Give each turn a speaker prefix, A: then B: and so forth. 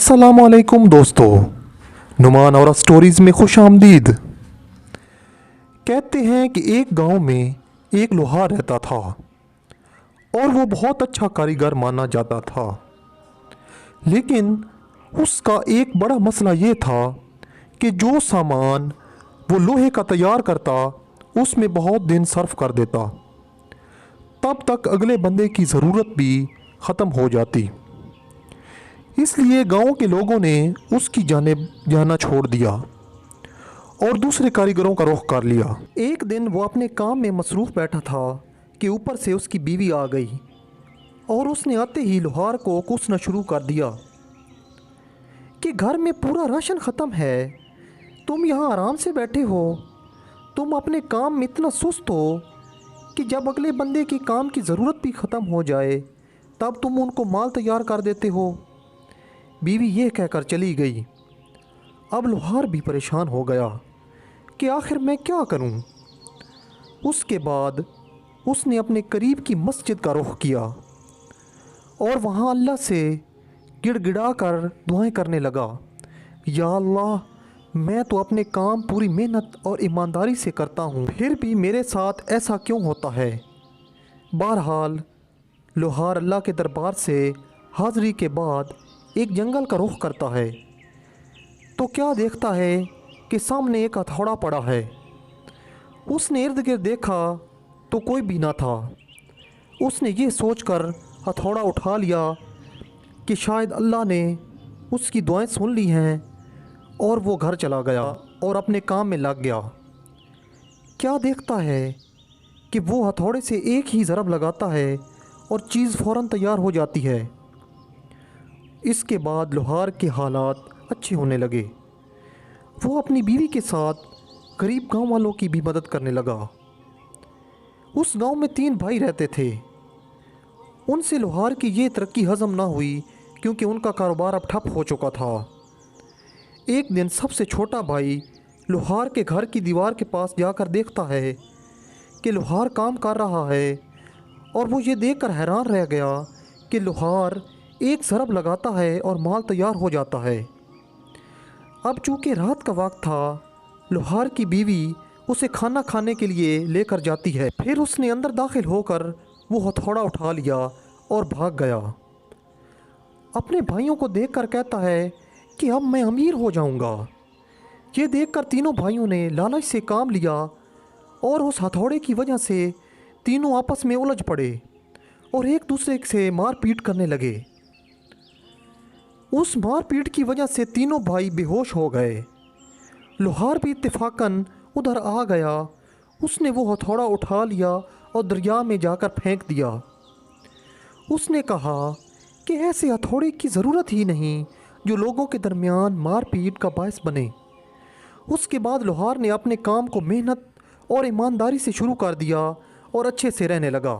A: अस्सलाम वालेकुम दोस्तों, नुमान और स्टोरीज़ में खुश आमदीद। कहते हैं कि एक गांव में एक लोहार रहता था और वो बहुत अच्छा कारीगर माना जाता था। लेकिन उसका एक बड़ा मसला ये था कि जो सामान वो लोहे का तैयार करता उसमें बहुत दिन सर्फ कर देता, तब तक अगले बंदे की ज़रूरत भी ख़त्म हो जाती। इसलिए गांव के लोगों ने उसकी जानिब जाना छोड़ दिया और दूसरे कारीगरों का रुख कर लिया। एक दिन वो अपने काम में मसरूफ़ बैठा था कि ऊपर से उसकी बीवी आ गई और उसने आते ही लोहार को कोसना शुरू कर दिया कि घर में पूरा राशन ख़त्म है, तुम यहाँ आराम से बैठे हो, तुम अपने काम में इतना सुस्त हो कि जब अगले बंदे के काम की ज़रूरत भी ख़त्म हो जाए तब तुम उनको माल तैयार कर देते हो। बीवी ये कहकर चली गई। अब लोहार भी परेशान हो गया कि आखिर मैं क्या करूं। उसके बाद उसने अपने करीब की मस्जिद का रुख किया और वहां अल्लाह से गिड़गिड़ा कर दुआएं करने लगा, या अल्लाह, मैं तो अपने काम पूरी मेहनत और ईमानदारी से करता हूं, फिर भी मेरे साथ ऐसा क्यों होता है। बहरहाल लोहार अल्लाह के दरबार से हाज़री के बाद एक जंगल का रुख करता है तो क्या देखता है कि सामने एक हथौड़ा पड़ा है। उसने इर्द गिर्द देखा तो कोई भी ना था। उसने ये सोचकर हथौड़ा उठा लिया कि शायद अल्लाह ने उसकी दुआएं सुन ली हैं, और वो घर चला गया और अपने काम में लग गया। क्या देखता है कि वो हथौड़े से एक ही ज़रब लगाता है और चीज़ फ़ौरन तैयार हो जाती है। इसके बाद लोहार के हालात अच्छे होने लगे। वो अपनी बीवी के साथ गरीब गांव वालों की भी मदद करने लगा। उस गांव में 3 भाई रहते थे। उनसे लोहार की ये तरक्की हज़म ना हुई क्योंकि उनका कारोबार अब ठप हो चुका था। एक दिन सबसे छोटा भाई लोहार के घर की दीवार के पास जाकर देखता है कि लोहार काम कर रहा है, और वो ये देखकर हैरान रह गया कि लोहार एक ज़रब लगाता है और माल तैयार हो जाता है। अब चूँकि रात का वक्त था, लोहार की बीवी उसे खाना खाने के लिए लेकर जाती है। फिर उसने अंदर दाखिल होकर वो हथौड़ा उठा लिया और भाग गया। अपने भाइयों को देखकर कहता है कि अब मैं अमीर हो जाऊंगा। ये देखकर तीनों भाइयों ने लालच से काम लिया और उस हथौड़े की वजह से तीनों आपस में उलझ पड़े और एक दूसरे से मारपीट करने लगे। उस मारपीट की वजह से तीनों भाई बेहोश हो गए। लोहार भी इत्तेफाकन उधर आ गया। उसने वो हथौड़ा उठा लिया और दरिया में जाकर फेंक दिया। उसने कहा कि ऐसे हथौड़े की ज़रूरत ही नहीं जो लोगों के दरमियान मारपीट का बायस बने। उसके बाद लोहार ने अपने काम को मेहनत और ईमानदारी से शुरू कर दिया और अच्छे से रहने लगा।